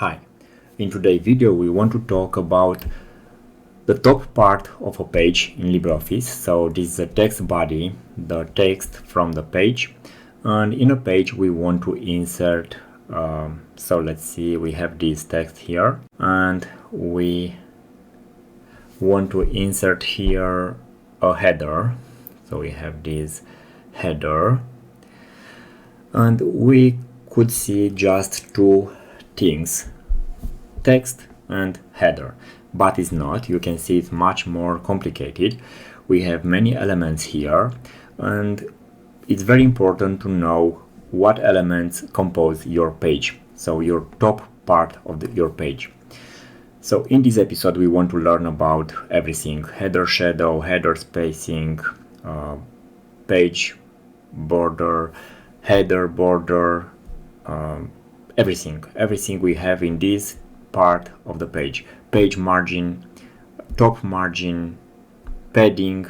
Hi, in today's video we want to talk about the top part of a page in LibreOffice. So this is a text body, the text from the page, and in a page we want to insert, so let's see, we have this text here and we want to insert here a header. So we have this header and we could see just two things, text and header, but it's not. You can see it's much more complicated. We have many elements here and it's very important to know what elements compose your page, so your top part of your page. So in this episode we want to learn about everything: header shadow, header spacing, page border, header border, everything we have in this part of the page: page margin, top margin, padding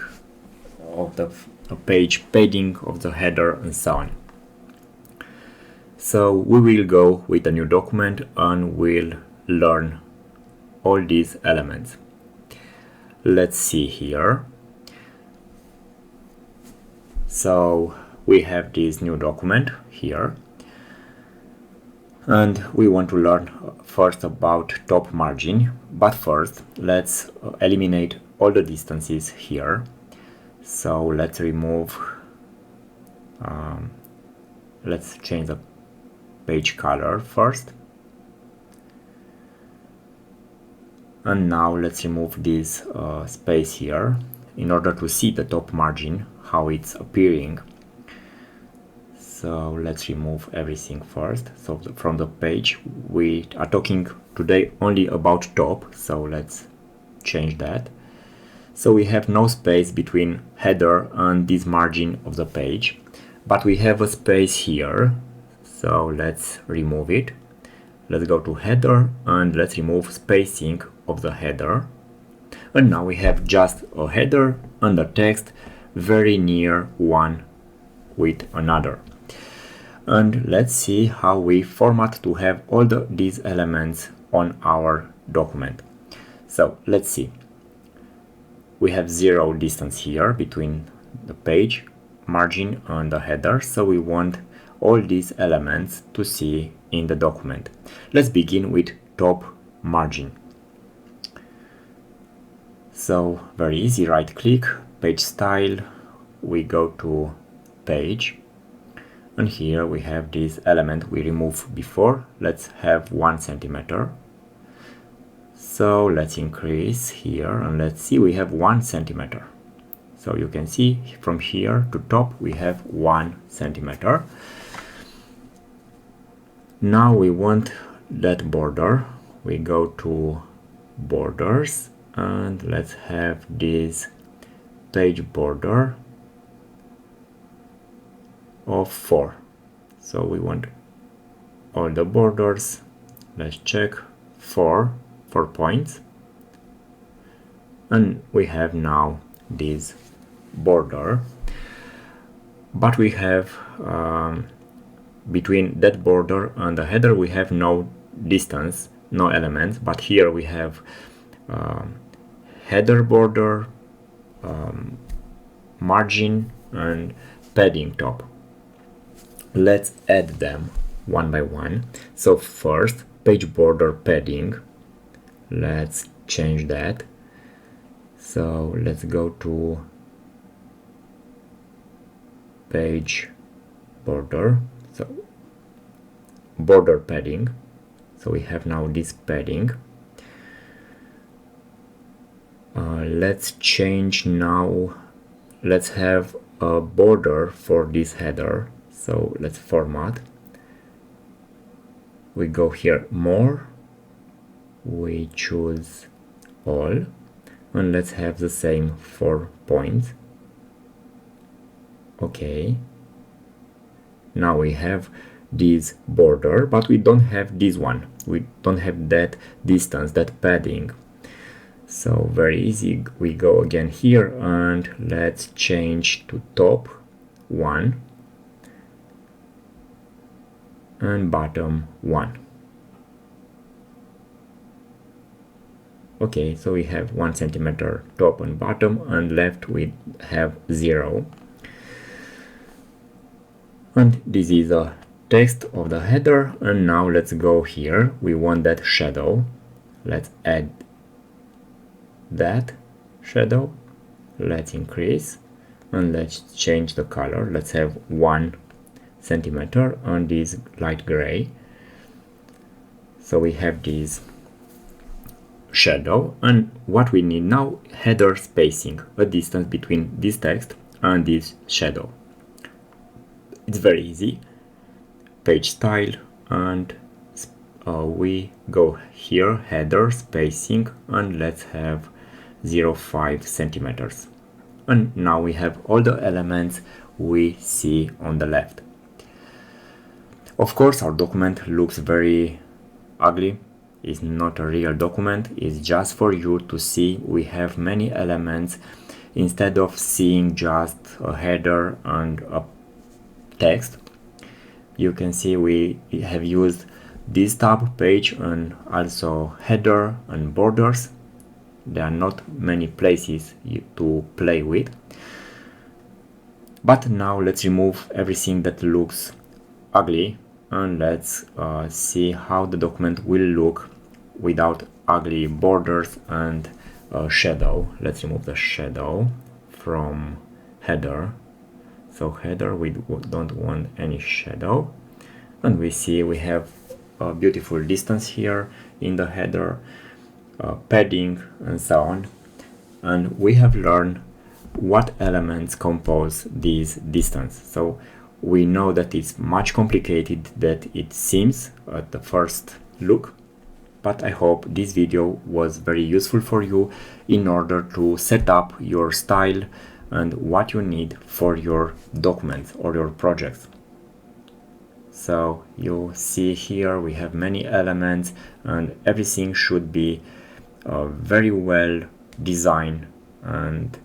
of the page, padding of the header, and so on. So we will go with a new document and we'll learn all these elements. Let's see here. So we have this new document here and we want to learn first about top margin, but first let's eliminate all the distances here. So let's remove, let's change the page color first, and now let's remove this space here in order to see the top margin, how it's appearing. So let's remove everything first. So from the page, we are talking today only about top, so let's change that. So we have no space between header and this margin of the page, but we have a space here, so let's remove it. Let's go to header and let's remove spacing of the header, and now we have just a header and a text very near one with another. And let's see how we format to have all these elements on our document. So let's see. We have zero distance here between the page margin and the header, so we want all these elements to see in the document. Let's begin with top margin. So very easy, right click, page style, we go to page, and here we have this element we removed before. Let's have 1 centimeter. So let's increase here and let's see, we have 1 centimeter. So you can see from here to top we have 1 centimeter. Now we want that border. We go to borders and let's have this page border of 4. So we want all the borders. Let's check 4 points, and we have now this border, but we have between that border and the header we have no distance, no elements, but here we have header border, margin, and padding top. Let's add them one by one. So first, page border padding, let's change that. So let's go to page border, so border padding. So we have now this padding. Let's change now, let's have a border for this header. So let's format, we go here more, we choose all, and let's have the same 4 points. Okay, now we have this border, but we don't have this one, we don't have that distance, that padding. So very easy, we go again here and let's change to top 1 and bottom 1. Okay, so we have 1 centimeter top and bottom, and left we have 0. And this is the text of the header. And now let's go here. We want that shadow. Let's add that shadow. Let's increase and let's change the color. Let's have 1 centimeter and this light gray. So we have this shadow, and what we need now, header spacing, a distance between this text and this shadow. It's very easy. Page style, and we go here, header spacing, and let's have 0.5 centimeters. And now we have all the elements we see on the left. Of course, our document looks very ugly. It's not a real document. It's just for you to see. We have many elements instead of seeing just a header and a text. You can see we have used this tab page and also header and borders. There are not many places to play with. But now let's remove everything that looks ugly, and let's see how the document will look without ugly borders and shadow. Let's remove the shadow from header. So header, we don't want any shadow. And we see we have a beautiful distance here in the header, padding and so on. And we have learned what elements compose this distance. So we know that it's much complicated than it seems at the first look, but I hope this video was very useful for you in order to set up your style and what you need for your documents or your projects. So you see here we have many elements and everything should be very well designed and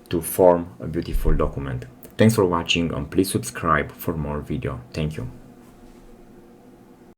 to form a beautiful document. Thanks for watching, and please subscribe for more video. Thank you.